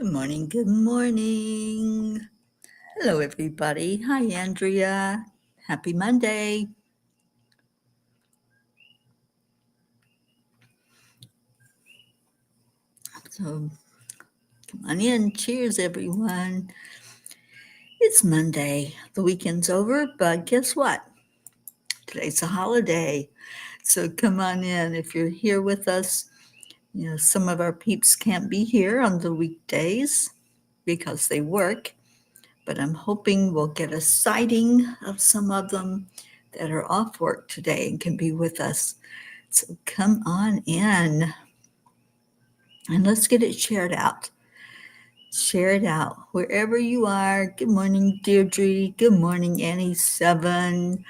Good morning, good morning. Hello, everybody. Hi, Andrea. Happy Monday. So, come on in. Cheers, everyone. It's Monday. The weekend's over, but guess what? Today's a holiday. So, come on in. If you're here with us, some of our peeps can't be here on the weekdays because they work, but I'm hoping we'll get a sighting of some of them that are off work today and can be with us. So come on in and let's get it shared out. Share it out wherever you are. Good morning, Deirdre. Good morning, Annie7.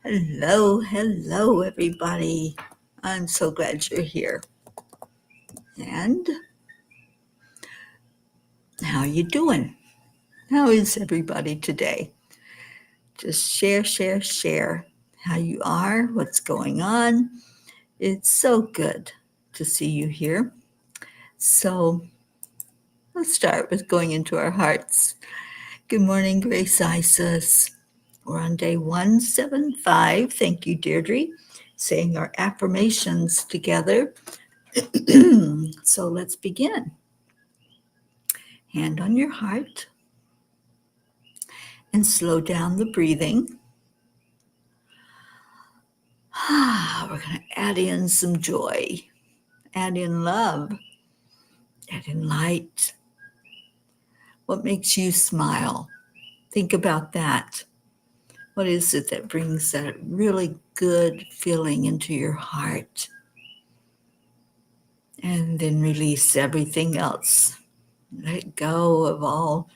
Hello, everybody. I'm so glad you're here. And how you doing? How is everybody today? Just share how you are, what's going on. It's so good to see you here. So let's start with going into our hearts. Good morning, Grace Isis. We're on day 175. Thank you, Deirdre. Saying our affirmations together. So let's begin. Hand on your heart and slow down the breathing. We're going to add in some joy, add in love, add in light. What makes you smile? Think about that. What is it that brings that really good feeling into your heart? And then release everything else. Let go of all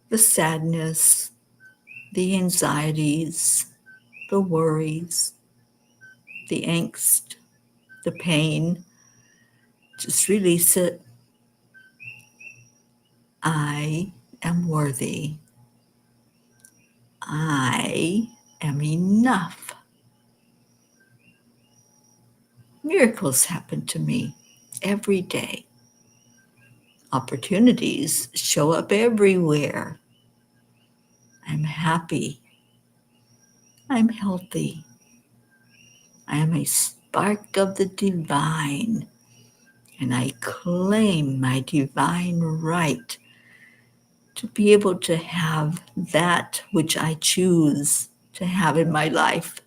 the sadness, the anxieties, the worries, the angst, the pain. Just release it. I am worthy. I am enough. Miracles happen to me every day. Opportunities show up everywhere. I'm happy. I'm healthy. I am a spark of the divine, and I claim my divine right to be able to have that which I choose to have in my life.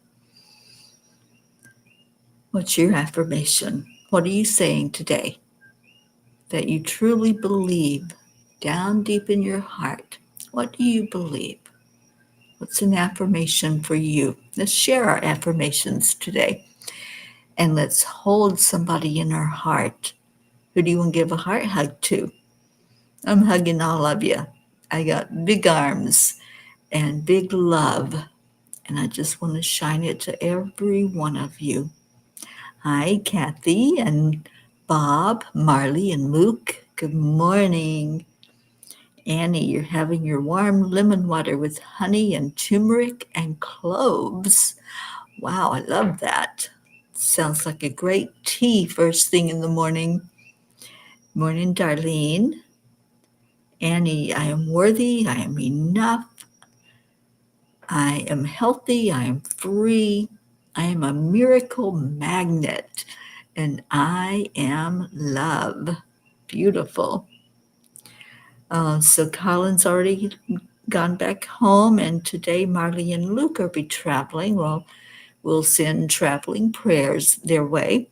What's your affirmation? What are you saying today that you truly believe down deep in your heart? What do you believe? What's an affirmation for you? Let's share our affirmations today. And let's hold somebody in our heart. Who do you want to give a heart hug to? I'm hugging all of you. I got big arms and big love. And I just want to shine it to every one of you. Hi, Kathy and Bob, Marley, and Luke. Good morning. Annie, you're having your warm lemon water with honey and turmeric and cloves. Wow, I love that. Sounds like a great tea first thing in the morning. Morning, Darlene. Annie, I am worthy. I am enough. I am healthy. I am free. I am a miracle magnet. And I am love. Beautiful. So Colin's already gone back home, and today Marley and Luke will be traveling. Well, we'll send traveling prayers their way,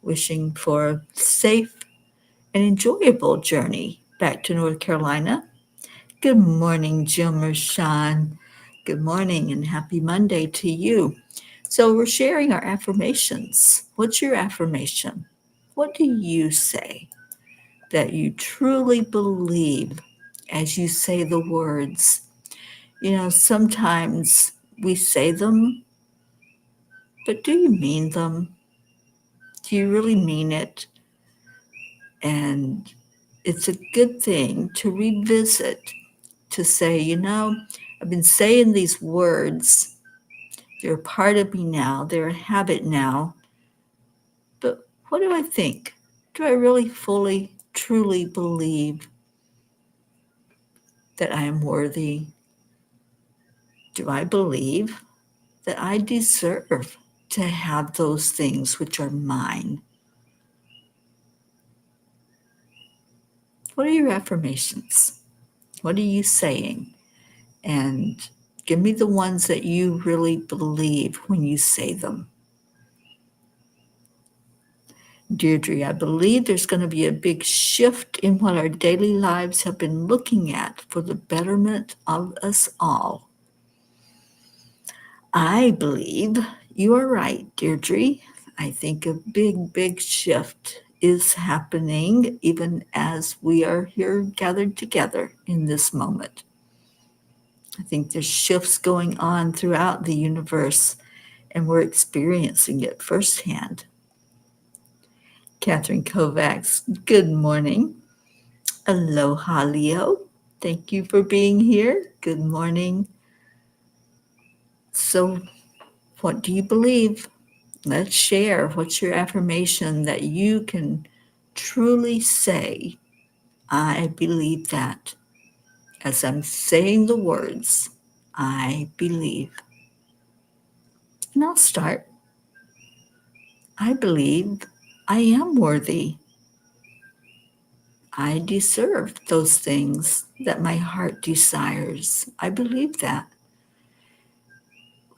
wishing for a safe and enjoyable journey back to North Carolina. Good morning, Jim Rashan. Good morning and happy Monday to you. So we're sharing our affirmations. What's your affirmation? What do you say that you truly believe as you say the words? Sometimes we say them, but do you mean them? Do you really mean it? And it's a good thing to revisit, to say, I've been saying these words. They're a part of me now. They're a habit now. But what do I think? Do I really fully, truly believe that I am worthy? Do I believe that I deserve to have those things which are mine? What are your affirmations? What are you saying? And give me the ones that you really believe when you say them. Deirdre, I believe there's going to be a big shift in what our daily lives have been looking at for the betterment of us all. I believe you are right, Deirdre. I think a big, big shift is happening even as we are here gathered together in this moment. I think there's shifts going on throughout the universe, and we're experiencing it firsthand. Catherine Kovacs, good morning. Aloha, Leo. Thank you for being here. Good morning. So, what do you believe? Let's share. What's your affirmation that you can truly say, I believe that? As I'm saying the words, I believe. And I'll start. I believe I am worthy. I deserve those things that my heart desires. I believe that.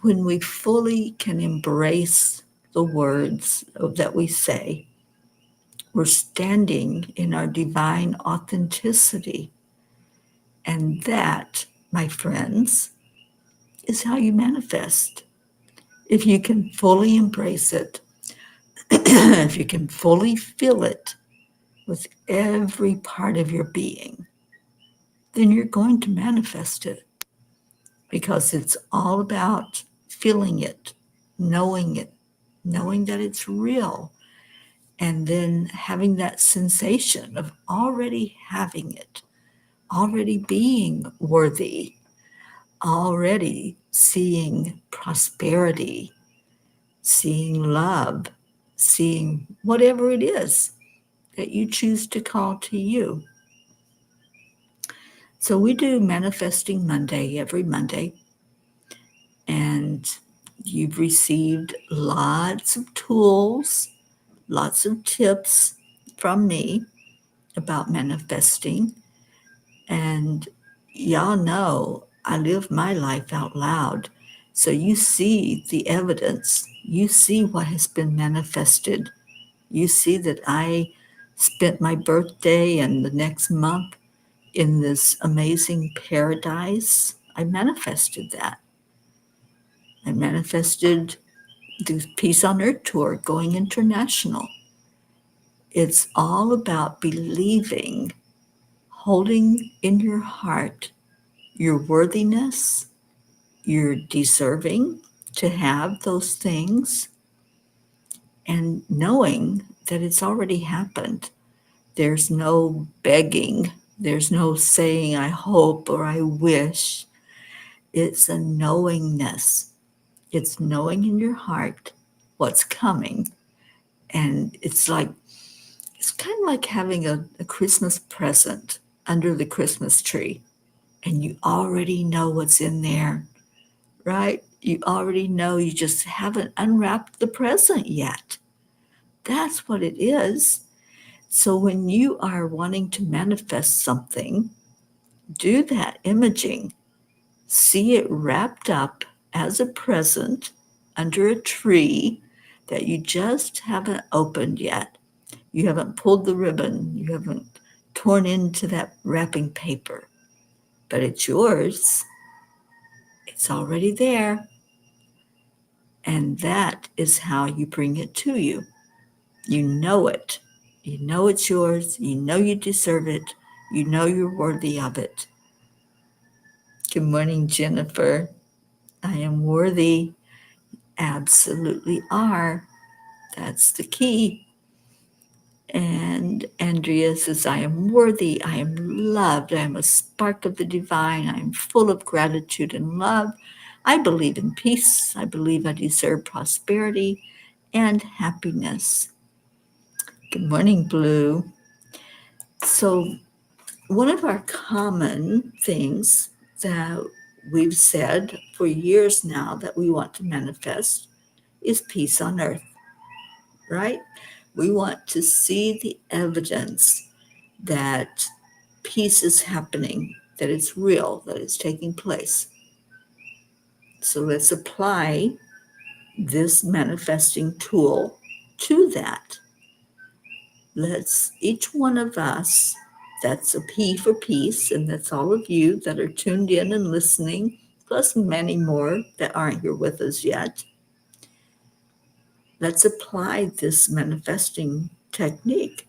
When we fully can embrace the words that we say, we're standing in our divine authenticity. And that, my friends, is how you manifest. If you can fully embrace it, if you can fully feel it with every part of your being, then you're going to manifest it, because it's all about feeling it, knowing that it's real, and then having that sensation of already having it, already being worthy, already seeing prosperity, seeing love, seeing whatever it is that you choose to call to you. So we do Manifesting Monday every Monday, and you've received lots of tools, lots of tips from me about manifesting. And y'all know I live my life out loud. So you see the evidence. You see what has been manifested. You see that I spent my birthday and the next month in this amazing paradise. I manifested that. I manifested the Peace on Earth tour going international. It's all about believing, holding in your heart your worthiness, you're deserving to have those things, and knowing that it's already happened. There's no begging, there's no saying, I hope or I wish. It's a knowingness. It's knowing in your heart what's coming. And it's kind of like having a Christmas present under the Christmas tree. And you already know what's in there, right? You already know, you just haven't unwrapped the present yet. That's what it is. So when you are wanting to manifest something, do that imaging. See it wrapped up as a present under a tree that you just haven't opened yet. You haven't pulled the ribbon. You haven't torn into that wrapping paper. But it's yours. It's already there. And that is how you bring it to you. You know it. You know it's yours. You know you deserve it. You know you're worthy of it. Good morning, Jennifer. I am worthy. Absolutely are. That's the key. And Andrea says, I am worthy. I am loved. I am a spark of the divine. I am full of gratitude and love. I believe in peace. I believe I deserve prosperity and happiness. Good morning, Blue. So one of our common things that we've said for years now that we want to manifest is peace on earth, right? We want to see the evidence that peace is happening, that it's real, that it's taking place. So let's apply this manifesting tool to that. Let's, each one of us, that's a P for peace, and that's all of you that are tuned in and listening, plus many more that aren't here with us yet. Let's apply this manifesting technique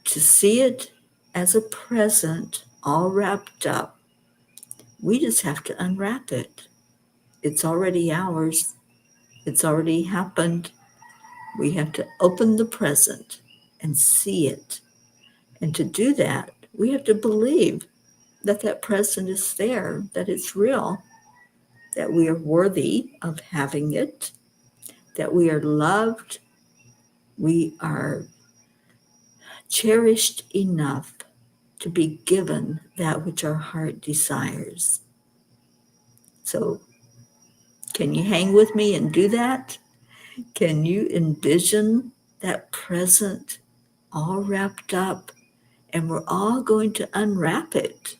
to see it as a present all wrapped up. We just have to unwrap it. It's already ours. It's already happened. We have to open the present and see it. And to do that, we have to believe that that present is there, that it's real, that we are worthy of having it, that we are loved, we are cherished enough to be given that which our heart desires. So, can you hang with me and do that? Can you envision that present all wrapped up? And we're all going to unwrap it.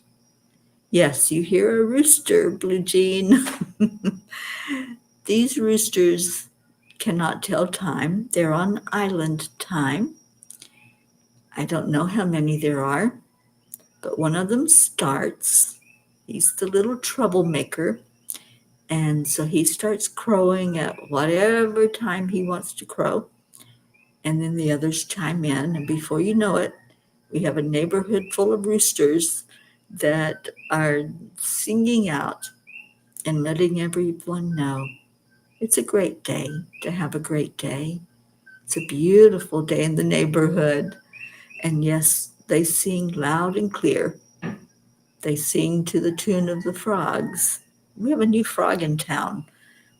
Yes, you hear a rooster, Blue Jean. These roosters cannot tell time. They're on island time. I don't know how many there are, but one of them starts. He's the little troublemaker. And so he starts crowing at whatever time he wants to crow. And then the others chime in. And before you know it, we have a neighborhood full of roosters that are singing out and letting everyone know it's a great day to have a great day. It's a beautiful day in the neighborhood. And yes, they sing loud and clear. They sing to the tune of the frogs. We have a new frog in town.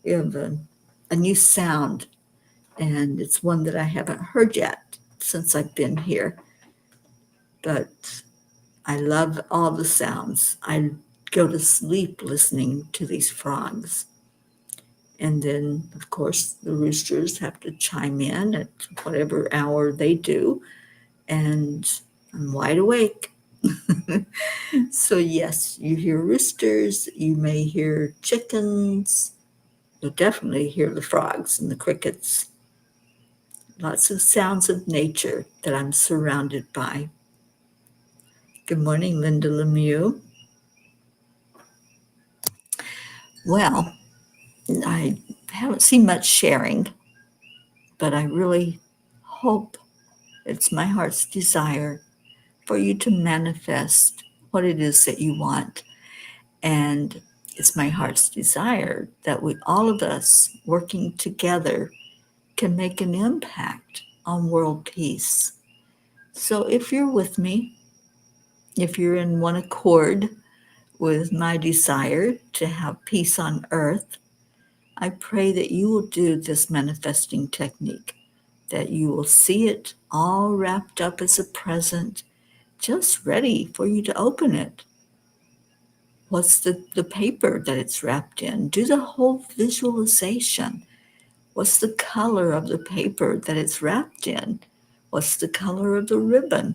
We have a new sound, and it's one that I haven't heard yet since I've been here. But I love all the sounds. I go to sleep listening to these frogs. And then, of course, the roosters have to chime in at whatever hour they do. And I'm wide awake. So, yes, you hear roosters, you may hear chickens, you'll definitely hear the frogs and the crickets. Lots of sounds of nature that I'm surrounded by. Good morning, Linda Lemieux. Well, I haven't seen much sharing, but I really hope it's my heart's desire for you to manifest what it is that you want. And it's my heart's desire that we, all of us working together, can make an impact on world peace. So if you're with me, if you're in one accord with my desire to have peace on earth, I pray that you will do this manifesting technique, that you will see it all wrapped up as a present, just ready for you to open it. What's the paper that it's wrapped in? Do the whole visualization. What's the color of the paper that it's wrapped in? What's the color of the ribbon?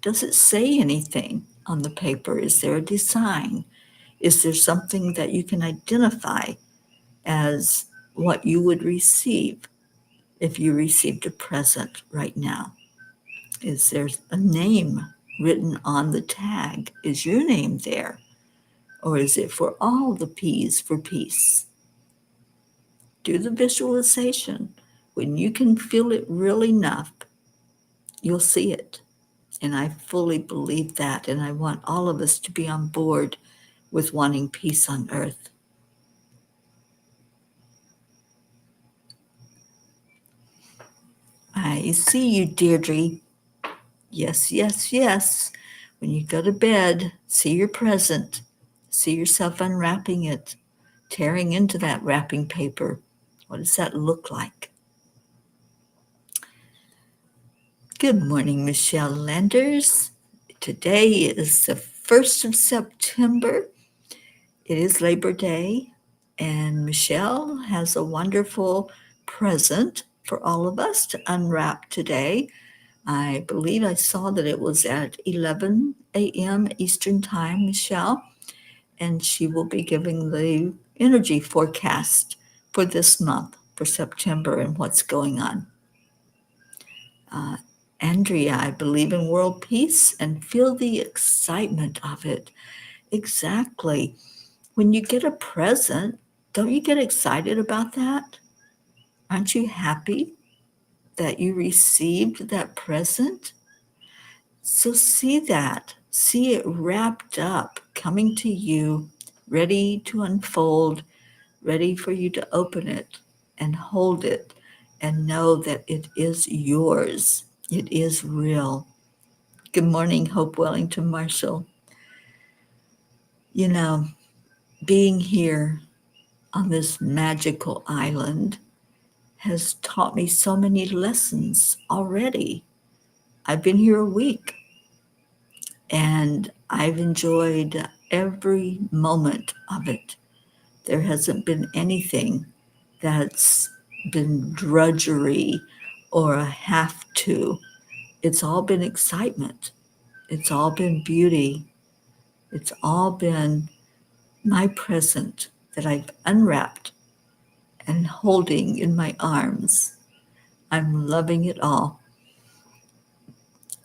Does it say anything on the paper? Is there a design? Is there something that you can identify as what you would receive if you received a present right now? Is there a name written on the tag? Is your name there? Or is it for all the P's for peace? Do the visualization. When you can feel it real enough, you'll see it. And I fully believe that. And I want all of us to be on board with wanting peace on earth. I see you, Deirdre. Yes, yes, yes. When you go to bed, see your present. See yourself unwrapping it, tearing into that wrapping paper. What does that look like? Good morning, Michelle Landers. Today is the 1st of September. It is Labor Day, and Michelle has a wonderful present for all of us to unwrap today. I believe I saw that it was at 11 a.m. Eastern Time, Michelle, and she will be giving the energy forecast for this month, for September, and what's going on. Andrea, I believe in world peace and feel the excitement of it. Exactly. When you get a present, don't you get excited about that? Aren't you happy that you received that present? So see that. See it wrapped up, coming to you, ready to unfold, ready for you to open it and hold it and know that it is yours. It is real. Good morning, Hope Wellington Marshall. You know, being here on this magical island has taught me so many lessons already. I've been here a week and I've enjoyed every moment of it. There hasn't been anything that's been drudgery or a have to. It's all been excitement. It's all been beauty. It's all been my present that I've unwrapped and holding in my arms. I'm loving it all.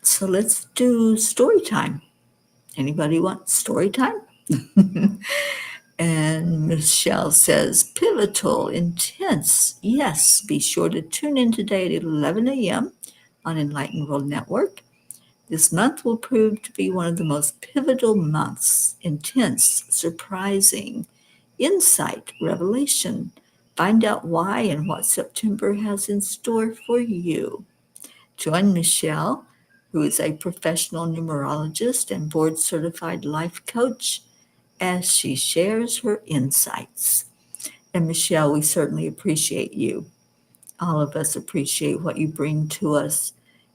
So let's do story time. Anybody want story time? And Michelle says, pivotal, intense. Yes, be sure to tune in today at 11 a.m. on Enlightened World Network. This month will prove to be one of the most pivotal months. Intense, surprising, insight, revelation. Find out why and what September has in store for you. Join Michelle, who is a professional numerologist and board-certified life coach, as she shares her insights. And Michelle, we certainly appreciate you. All of us appreciate what you bring to us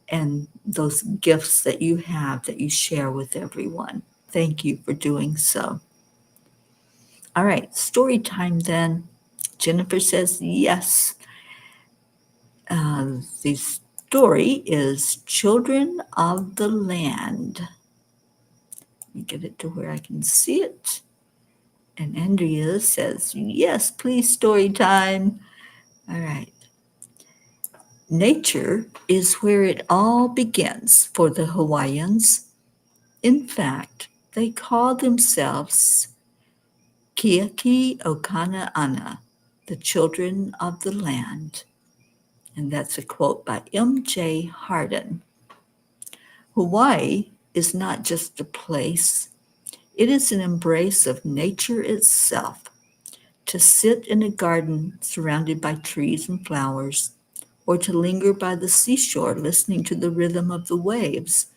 and those gifts that you have that you share with everyone. Thank you for doing so. All right, story time then. Jennifer says yes. The story is Children of the Land. Let me get it to where I can see it. And Andrea says, yes, please, story time. All right. Nature is where it all begins for the Hawaiians. In fact, they call themselves Kiaki Okana Ana, the children of the land. And that's a quote by M.J. Hardin. Hawaii is not just a place, it is an embrace of nature itself. To sit in a garden surrounded by trees and flowers, or to linger by the seashore listening to the rhythm of the waves,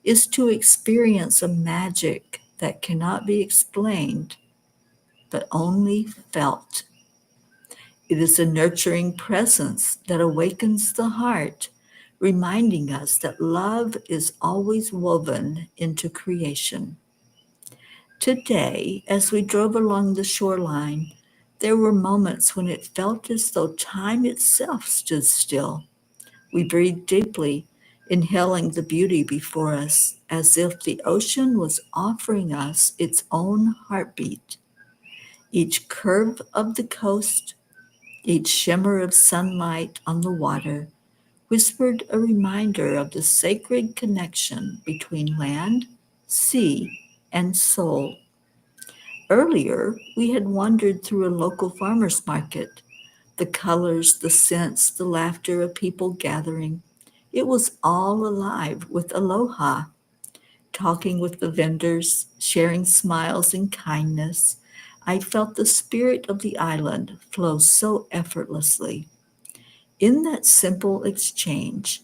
is to experience a magic that cannot be explained, but only felt. It is a nurturing presence that awakens the heart, reminding us that love is always woven into creation. Today, as we drove along the shoreline, there were moments when it felt as though time itself stood still. We breathed deeply, inhaling the beauty before us, as if the ocean was offering us its own heartbeat. Each curve of the coast, each shimmer of sunlight on the water, whispered a reminder of the sacred connection between land, sea, and soul. Earlier, we had wandered through a local farmer's market. The colors, the scents, the laughter of people gathering. It was all alive with aloha, talking with the vendors, sharing smiles and kindness. I felt the spirit of the island flow so effortlessly. In that simple exchange,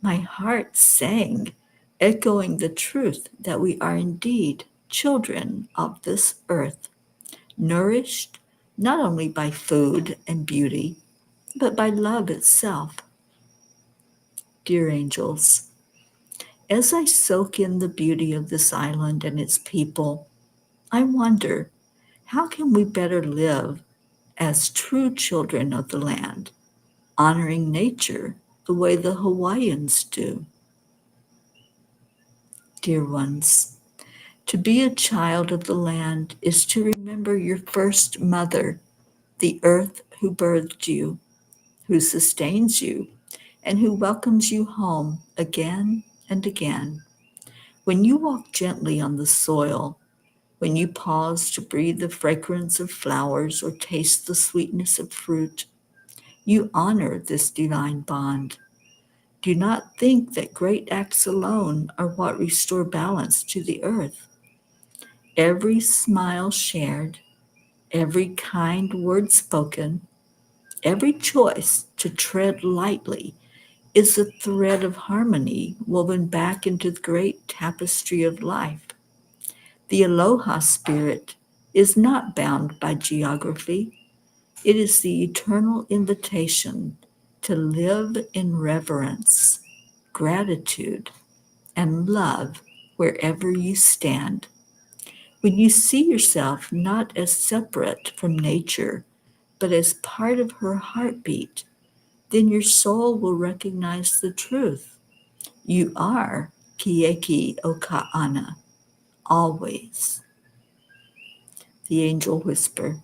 my heart sang, echoing the truth that we are indeed children of this earth, nourished not only by food and beauty, but by love itself. Dear angels, As I soak in the beauty of this island and its people, I wonder, how can we better live as true children of the land, honoring nature the way the Hawaiians do? Dear ones, to be a child of the land is to remember your first mother, the earth who birthed you, who sustains you, and who welcomes you home again and again. When you walk gently on the soil, when you pause to breathe the fragrance of flowers or taste the sweetness of fruit, you honor this divine bond. Do not think that great acts alone are what restore balance to the earth. Every smile shared, every kind word spoken, every choice to tread lightly is a thread of harmony woven back into the great tapestry of life. The aloha spirit is not bound by geography. It is the eternal invitation to live in reverence, gratitude, and love wherever you stand. When you see yourself not as separate from nature, but as part of her heartbeat, then your soul will recognize the truth. You are Kieki o Ka'ana, always. The angel whisper,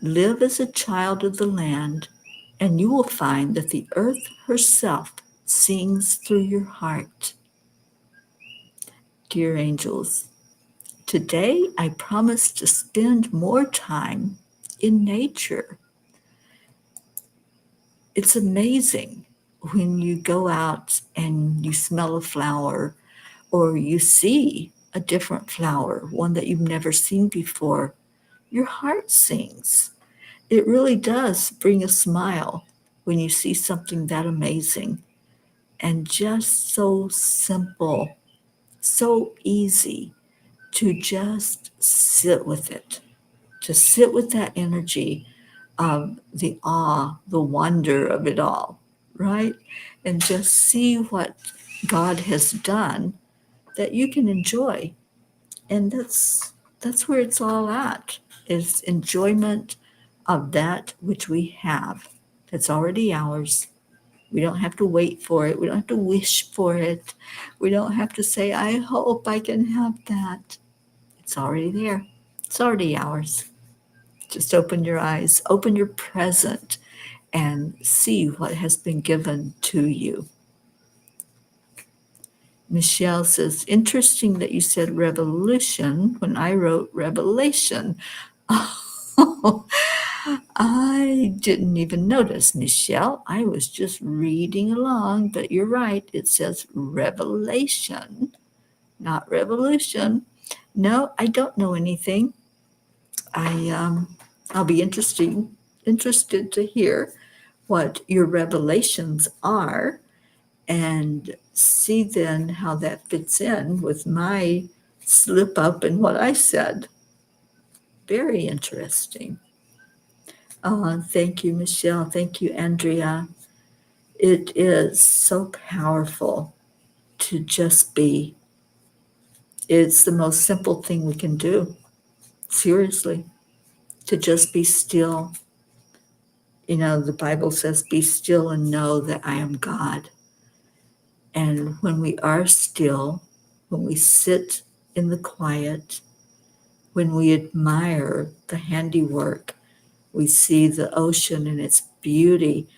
live as a child of the land, and you will find that the earth herself sings through your heart. Dear angels, today I promise to spend more time in nature. It's amazing when you go out and you smell a flower or you see a different flower, one that you've never seen before. Your heart sings. It really does bring a smile when you see something that amazing and just so simple, so easy to just sit with it, to sit with that energy of the awe, the wonder of it all, right? And just see what God has done that you can enjoy. And that's where it's all at, is enjoyment of that which we have that's already ours. We don't have to wait for it. We don't have to wish for it. We don't have to say, I hope I can have that. It's already there. It's already ours. Just open your eyes, open your present, and see what has been given to you. Michelle says, interesting that you said revolution when I wrote revelation. Oh, I didn't even notice, Michelle. I was just reading along, but you're right. It says revelation, not revolution. No, I don't know anything. I'll be interested to hear what your revelations are and see then how that fits in with my slip up and what I said. Very interesting. Thank you, Michelle. Thank you, Andrea. It is so powerful to just be. It's the most simple thing we can do. Seriously, to just be still. You know, the Bible says, be still and know that I am God. And when we are still, when we sit in the quiet, when we admire the handiwork, we see the ocean and its beauty.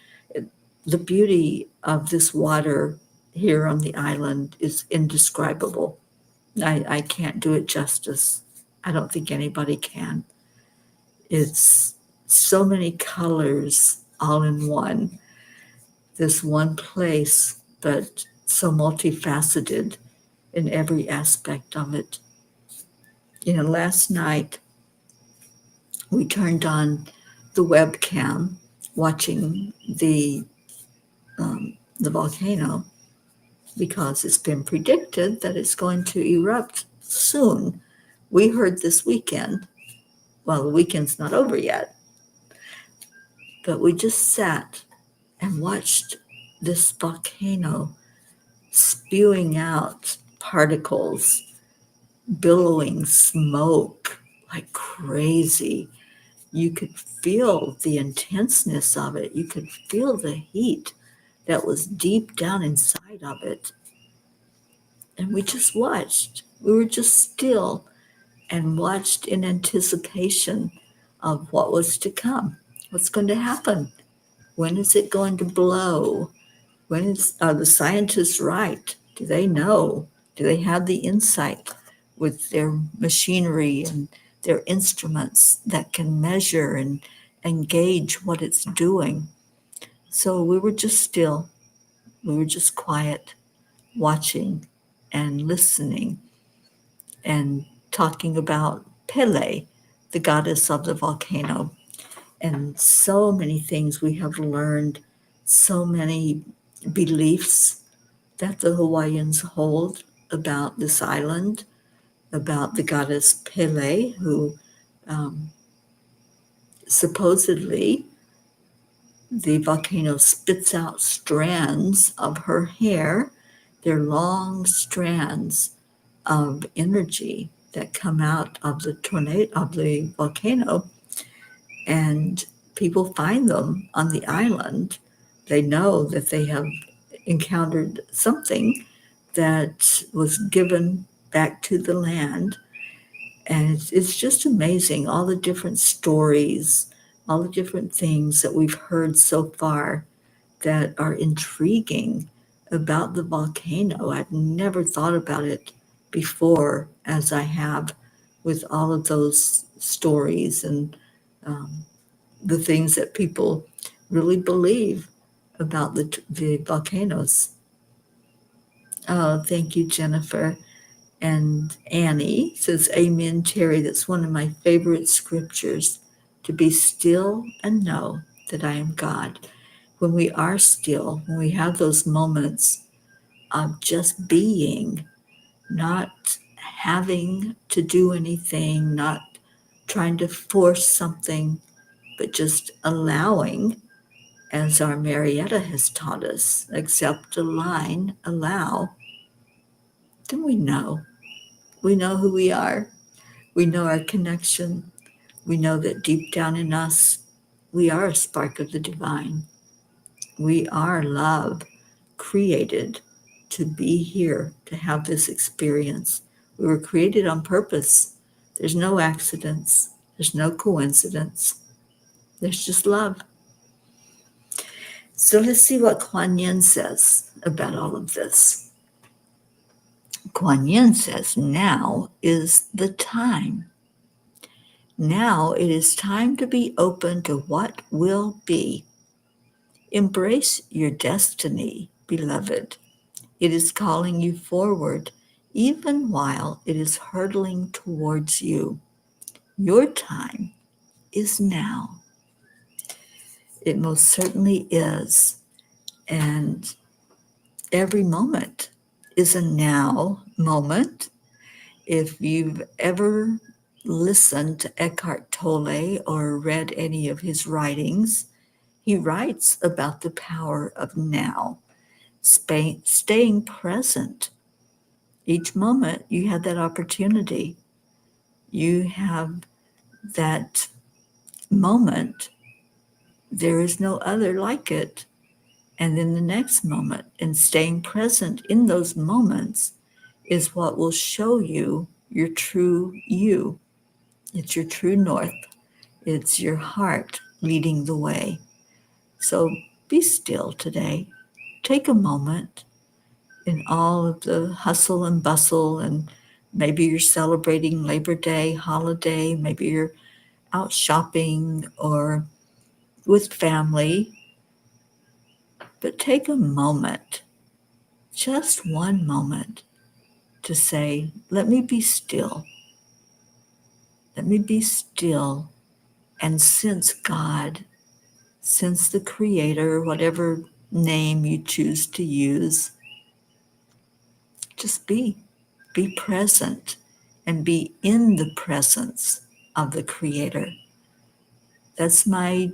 The beauty of this water here on the island is indescribable. I can't do it justice. I don't think anybody can. It's so many colors all in one, this one place, but so multifaceted in every aspect of it. You know, last night we turned on the webcam watching the volcano because it's been predicted that it's going to erupt soon. We heard this weekend, well, the weekend's not over yet, but we just sat and watched this volcano spewing out particles, billowing smoke like crazy. You could feel the intenseness of it. You could feel the heat that was deep down inside of it. And we just watched. We were just still and watched in anticipation of what was to come. What's going to happen? When is it going to blow? Are the scientists right? Do they know? Do they have the insight with their machinery and their instruments that can measure and gauge what it's doing? So we were just still. We were just quiet, watching and listening and talking about Pele, the goddess of the volcano, and so many things we have learned, so many beliefs that the Hawaiians hold about this island, about the goddess Pele, who um, supposedly the volcano spits out strands of her hair. They're long strands of energy that come out of the tornado of the volcano, and people find them on the island. They know that they have encountered something that was given back to the land. And it's just amazing, all the different stories, all the different things that we've heard so far that are intriguing about the volcano. I've never thought about it before as I have with all of those stories and um, the things that people really believe about the volcanoes. Oh, thank you, Jennifer. And Annie says, Amen, Teri. That's one of my favorite scriptures. To be still and know that I am God. When we are still, when we have those moments of just being, not having to do anything, not trying to force something, but just allowing, as our Marietta has taught us, accept, align, allow, then we know. We know who we are. We know our connection. We know that deep down in us, we are a spark of the divine. We are love, created to be here, to have this experience. We were created on purpose. There's no accidents. There's no coincidence. There's just love. So let's see what Kuan Yin says about all of this. Kuan Yin says, now is the time. Now it is time to be open to what will be. Embrace your destiny, beloved. It is calling you forward, even while it is hurtling towards you. Your time is now. It most certainly is. And every moment is a now moment. If you've ever listened to Eckhart Tolle or read any of his writings, he writes about the power of now, staying present. Each moment you have that opportunity. You have that moment. There is no other like it. And then the next moment, and staying present in those moments is what will show you your true you. It's your true north. It's your heart leading the way. So be still today. Take a moment in all of the hustle and bustle, and maybe you're celebrating Labor Day holiday, maybe you're out shopping or with family, but take a moment, just one moment, to say, let me be still. Let me be still and sense God, sense the Creator, whatever name you choose to use. Just be. Be present and be in the presence of the Creator. That's my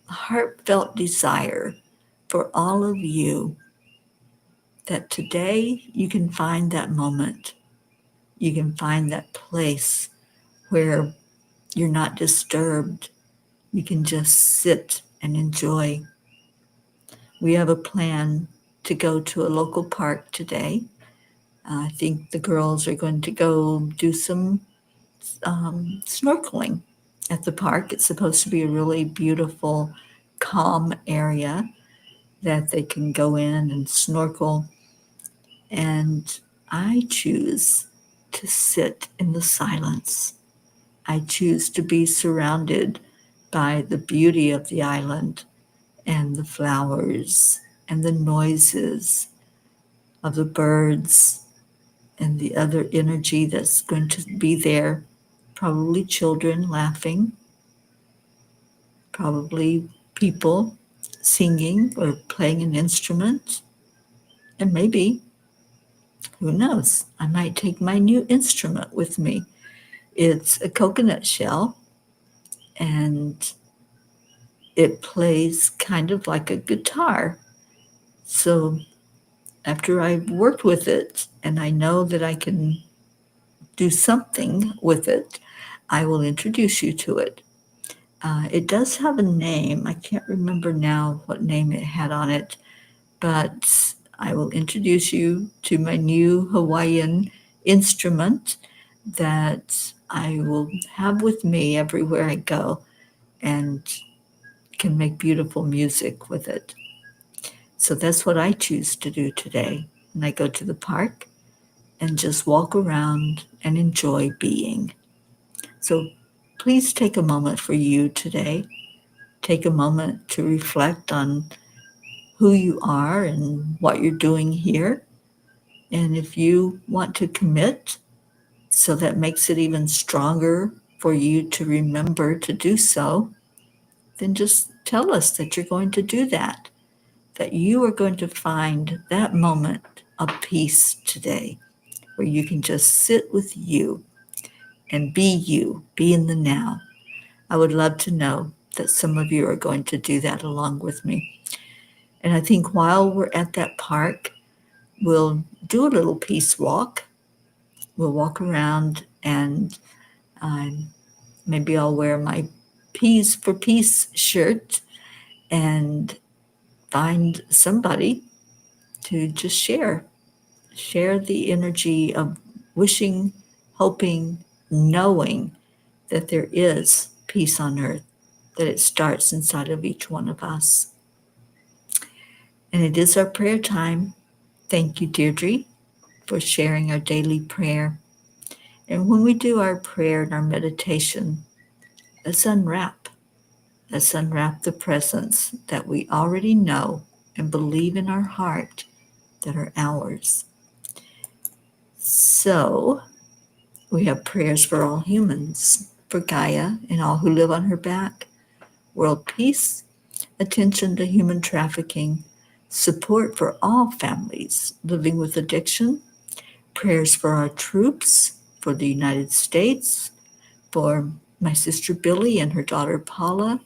heartfelt desire for all of you, that today you can find that moment. You can find that place where you're not disturbed. You can just sit and enjoy. We have a plan to go to a local park today. I think the girls are going to go do some snorkeling at the park. It's supposed to be a really beautiful, calm area that they can go in and snorkel. And I choose to sit in the silence. I choose to be surrounded by the beauty of the island and the flowers and the noises of the birds and the other energy that's going to be there. Probably children laughing, probably people singing or playing an instrument, and maybe, who knows, I might take my new instrument with me. It's a coconut shell, and it plays kind of like a guitar. So after I've worked with it and I know that I can do something with it, I will introduce you to it. It does have a name. I can't remember now what name it had on it, but I will introduce you to my new Hawaiian instrument that I will have with me everywhere I go and can make beautiful music with it. So that's what I choose to do today. And I go to the park and just walk around and enjoy being. So please take a moment for you today. Take a moment to reflect on who you are and what you're doing here. And if you want to commit, so that makes it even stronger for you to remember to do so, then just tell us that you're going to do that, that you are going to find that moment of peace today where you can just sit with you and be in the now. I would love to know that some of you are going to do that along with me. And I think while we're at that park, we'll do a little peace walk. We'll walk around and maybe I'll wear my Peas for Peace shirt and find somebody to just share the energy of wishing, hoping, knowing that there is peace on earth, that it starts inside of each one of us. And it is our prayer time. Thank you, Deirdre, for sharing our daily prayer. And when we do our prayer and our meditation, let's unwrap. Let's unwrap the presents that we already know and believe in our heart that are ours. So we have prayers for all humans, for Gaia and all who live on her back, world peace, attention to human trafficking, support for all families living with addiction, prayers for our troops, for the United States, for my sister Billy and her daughter Paula,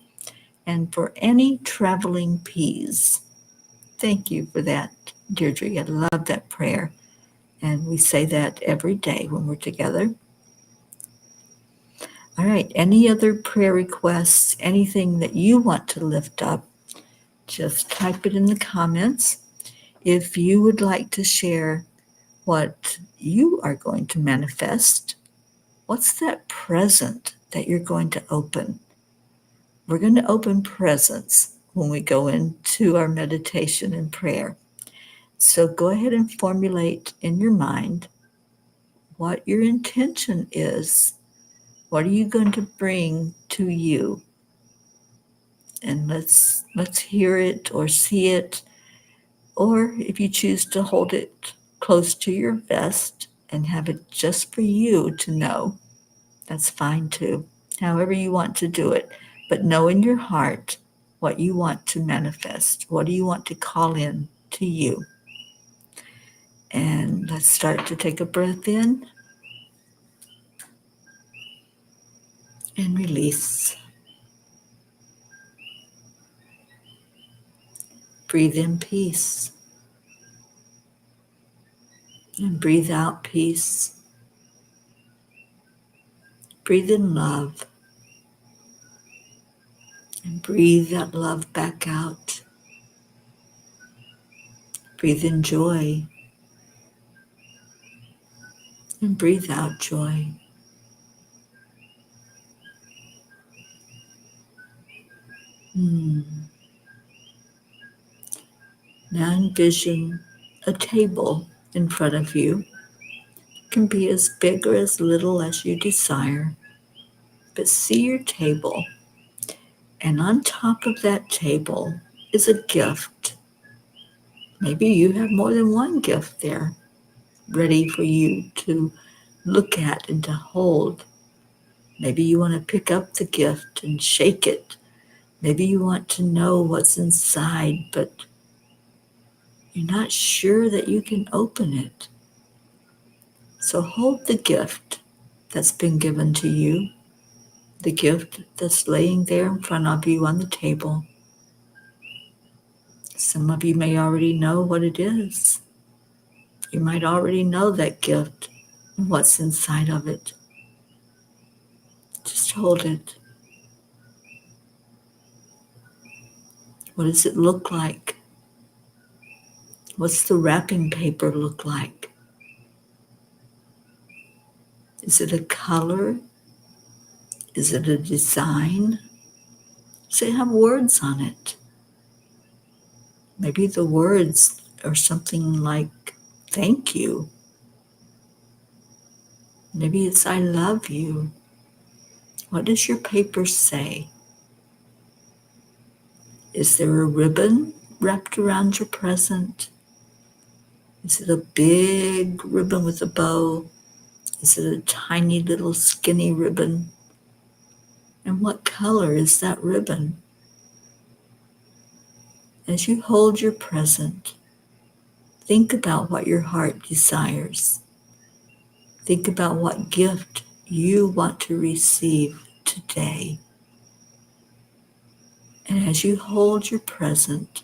and for any traveling peas. Thank you for that, Deirdre. I love that prayer. And we say that every day when we're together. All right, any other prayer requests, anything that you want to lift up, just type it in the comments. If you would like to share what you are going to manifest, what's that present that you're going to open? We're going to open presents when we go into our meditation and prayer. So go ahead and formulate in your mind what your intention is. What are you going to bring to you? And let's hear it or see it, or if you choose to hold it close to your vest and have it just for you to know, that's fine too. However you want to do it, but know in your heart what you want to manifest. What do you want to call in to you? And let's start to take a breath in and release. Breathe in peace. And breathe out peace. Breathe in love. And breathe that love back out. Breathe in joy. And breathe out joy. Now envision a table in front of you. It can be as big or as little as you desire. But see your table, and on top of that table is a gift. Maybe you have more than one gift there, ready for you to look at and to hold. Maybe you want to pick up the gift and shake it. Maybe you want to know what's inside, but you're not sure that you can open it. So hold the gift that's been given to you, the gift that's laying there in front of you on the table. Some of you may already know what it is. You might already know that gift and what's inside of it. Just hold it. What does it look like? What's the wrapping paper look like? Is it a color? Is it a design? Does it have words on it? Maybe the words are something like, thank you. Maybe it's, I love you. What does your paper say? Is there a ribbon wrapped around your present? Is it a big ribbon with a bow? Is it a tiny little skinny ribbon? And what color is that ribbon? As you hold your present, think about what your heart desires. Think about what gift you want to receive today. And as you hold your present,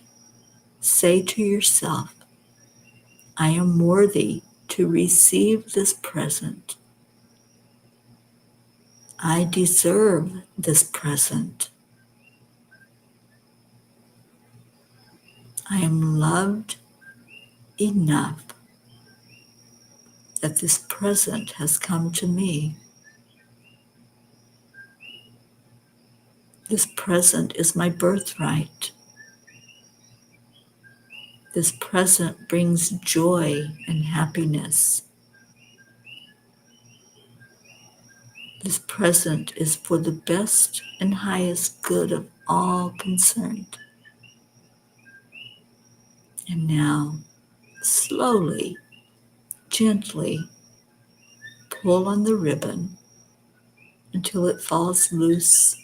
say to yourself, I am worthy to receive this present. I deserve this present. I am loved enough that this present has come to me. This present is my birthright. This present brings joy and happiness. This present is for the best and highest good of all concerned. And now, slowly, gently, pull on the ribbon until it falls loose.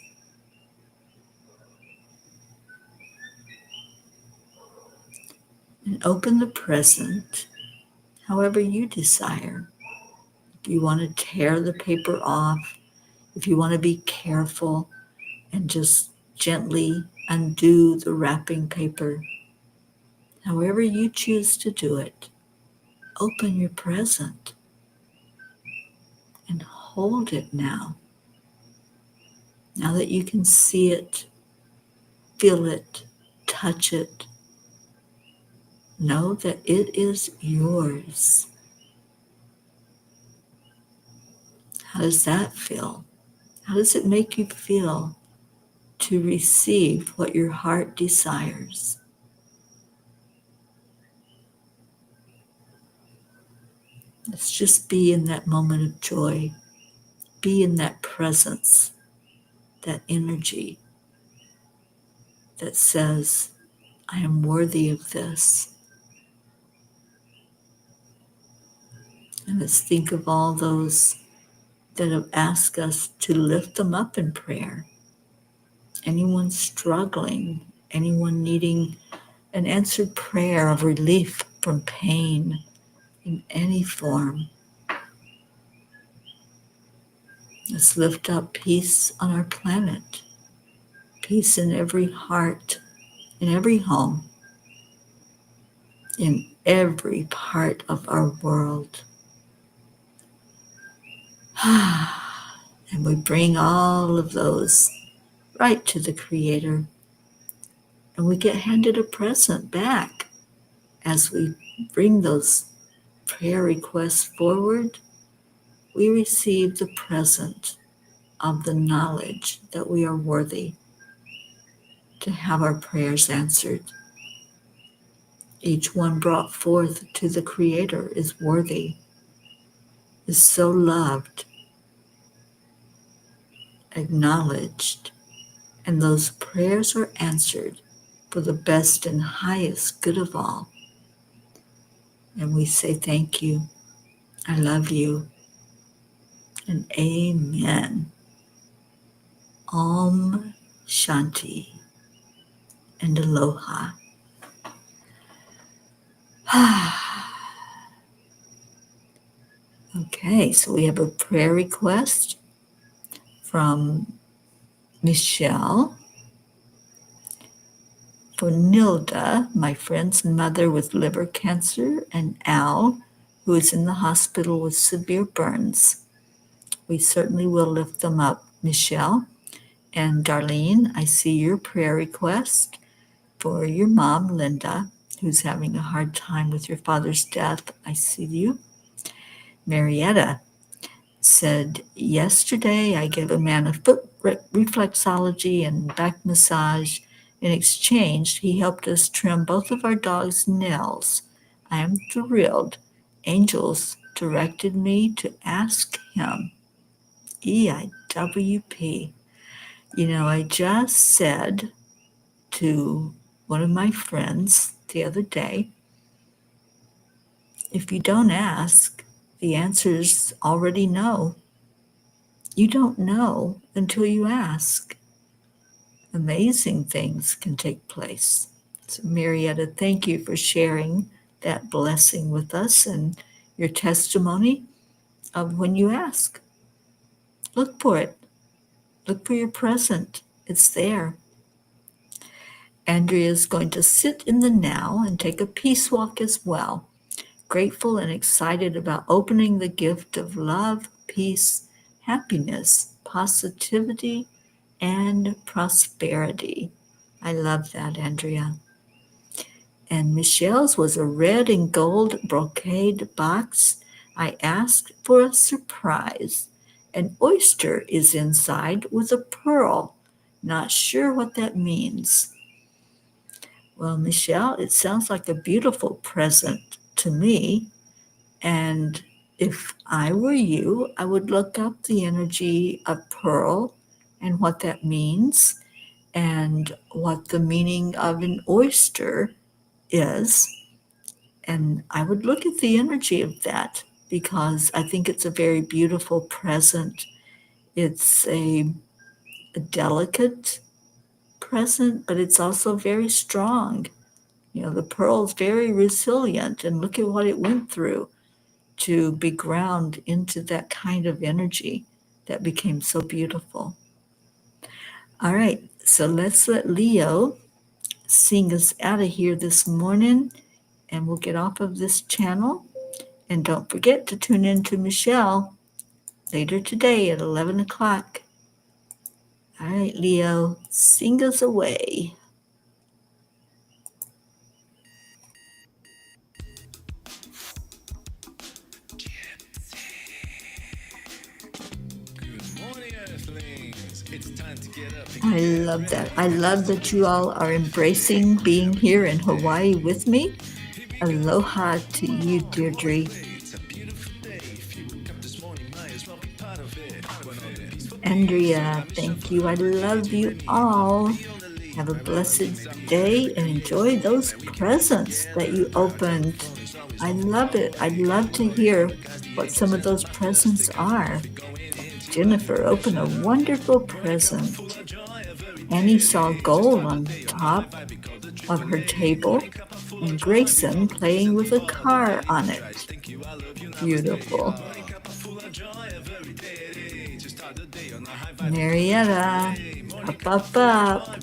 And open the present however you desire. If you want to tear the paper off, if you want to be careful and just gently undo the wrapping paper, however you choose to do it, open your present and hold it now. Now that you can see it, feel it, touch it, know that it is yours. How does that feel? How does it make you feel to receive what your heart desires? Let's just be in that moment of joy. Be in that presence, that energy that says, I am worthy of this. And let's think of all those that have asked us to lift them up in prayer. Anyone struggling, anyone needing an answered prayer of relief from pain in any form. Let's lift up peace on our planet, peace in every heart, in every home, in every part of our world. And we bring all of those right to the Creator. And we get handed a present back as we bring those prayer requests forward. We receive the present of the knowledge that we are worthy to have our prayers answered. Each one brought forth to the Creator is worthy, is so loved, acknowledged, and those prayers are answered for the best and highest good of all. And we say thank you, I love you, and amen. Om Shanti and Aloha. Okay, so we have a prayer request from Michelle for Nilda, my friend's mother with liver cancer, and Al, who is in the hospital with severe burns. We certainly will lift them up, Michelle. And Darlene, I see your prayer request for your mom, Linda, who's having a hard time with your father's death. I see you. Marietta said, yesterday I gave a man a foot reflexology and back massage. In exchange, he helped us trim both of our dogs' nails. I am thrilled. Angels directed me to ask him. EIWP. You know, I just said to one of my friends the other day, if you don't ask, the answer's already no. You don't know until you ask. Amazing things can take place. So, Marietta, thank you for sharing that blessing with us and your testimony of when you ask. Look for it. Look for your present. It's there. Andrea is going to sit in the now and take a peace walk as well. Grateful and excited about opening the gift of love, peace, happiness, positivity, and prosperity. I love that, Andrea. And Michelle's was a red and gold brocade box. I asked for a surprise. An oyster is inside with a pearl. Not sure what that means. Well, Michelle, it sounds like a beautiful present to me. And if I were you, I would look up the energy of pearl and what that means and what the meaning of an oyster is. And I would look at the energy of that because I think it's a very beautiful present. It's a delicate present, but it's also very strong. You know, the pearl's very resilient, and look at what it went through to be ground into that kind of energy that became so beautiful. All right, so let's let Leo sing us out of here this morning, and we'll get off of this channel. And don't forget to tune in to Michelle later today at 11 o'clock. All right, Leo, sing us away. I love that. I love that you all are embracing being here in Hawaii with me. Aloha to you, Deirdre. Andrea, thank you. I love you all. Have a blessed day and enjoy those presents that you opened. I love it. I'd love to hear what some of those presents are. Jennifer opened a wonderful present. Annie saw gold on top of her table and Grayson playing with a car on it. Beautiful. Marietta, up, up, up.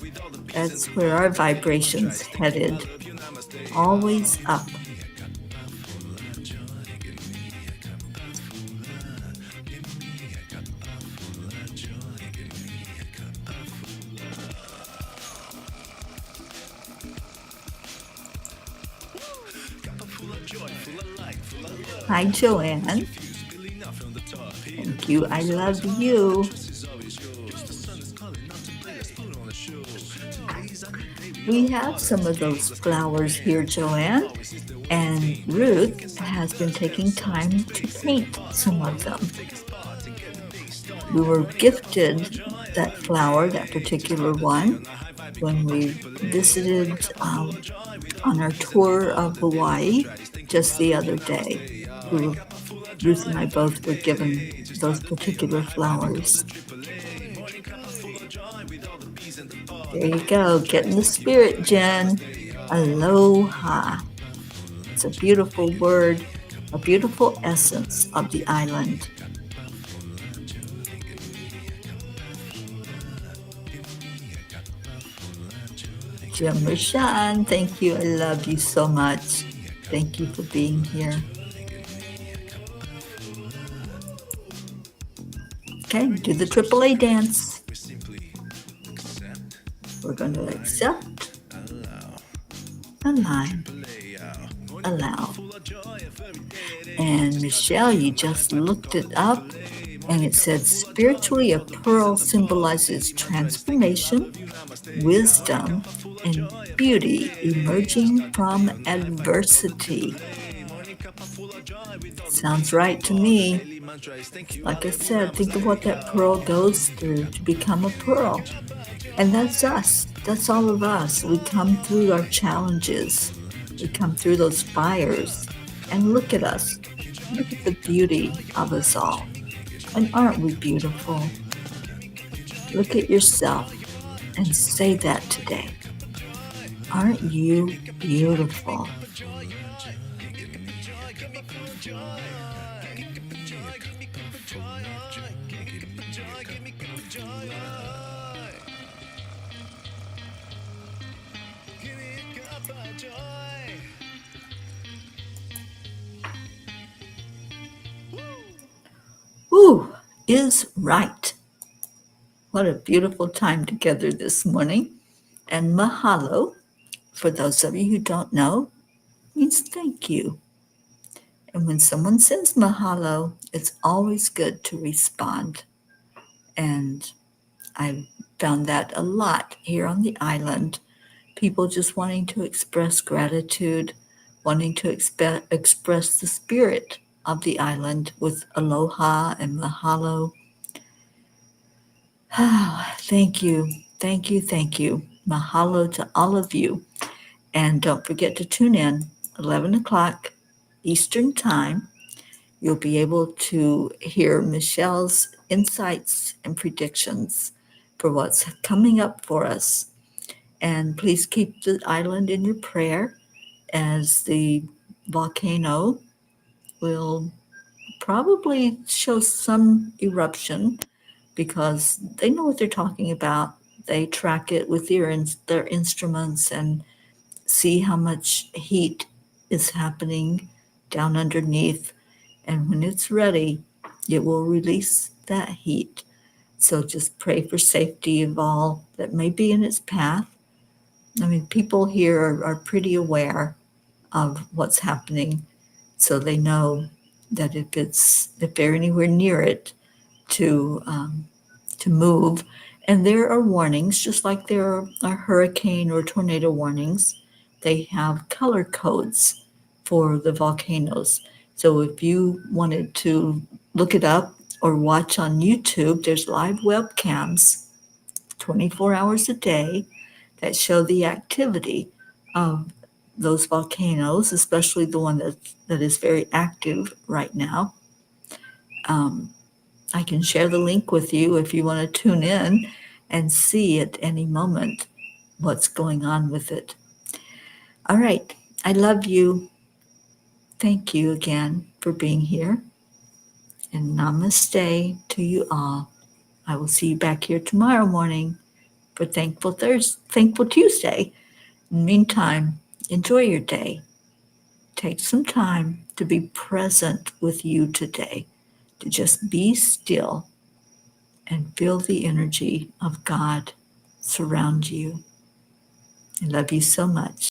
That's where our vibration's headed. Always up. Hi, Joanne. Thank you. I love you. We have some of those flowers here, Joanne, and Ruth has been taking time to paint some of them. We were gifted that flower, that particular one, when we visited on our tour of Hawaii just the other day. Ruth and I both were given those particular flowers. There you go. Get in the spirit, Jen. Aloha. It's a beautiful word, a beautiful essence of the island. Jim Rashan, thank you. I love you so much. Thank you for being here. Okay, do the AAA dance. We're going to accept, align, allow. And Michelle, you just looked it up, and it said spiritually a pearl symbolizes transformation, wisdom, and beauty emerging from adversity. Sounds right to me. Like I said, think of what that pearl goes through to become a pearl. And that's us. That's all of us. We come through our challenges. We come through those fires. And look at us. Look at the beauty of us all. And aren't we beautiful? Look at yourself and say that today. Aren't you beautiful? Woo is right. What a beautiful time together this morning. And mahalo, for those of you who don't know, means thank you. And when someone says mahalo, it's always good to respond. And I found that a lot here on the island. People just wanting to express gratitude, wanting to express the spirit of the island with aloha and mahalo. Thank you, thank you, thank you. Mahalo to all of you. And don't forget to tune in 11 o'clock Eastern Time. You'll be able to hear Michelle's insights and predictions for what's coming up for us. And please keep the island in your prayer, as the volcano will probably show some eruption, because they know what they're talking about. They track it with their instruments and see how much heat is happening down underneath. And when it's ready, it will release that heat. So just pray for safety of all that may be in its path. I mean, people here are pretty aware of what's happening, so they know that if they're anywhere near it, to move. And there are warnings, just like there are hurricane or tornado warnings. They have color codes for the volcanoes. So if you wanted to look it up or watch on YouTube, there's live webcams 24 hours a day that show the activity of those volcanoes, especially the one that is very active right now. I can share the link with you if you want to tune in and see at any moment what's going on with it. All right. I love you. Thank you again for being here. And namaste to you all. I will see you back here tomorrow morning for Thankful Tuesday. In the meantime, enjoy your day. Take some time to be present with you today, to just be still and feel the energy of God surround you. I love you so much.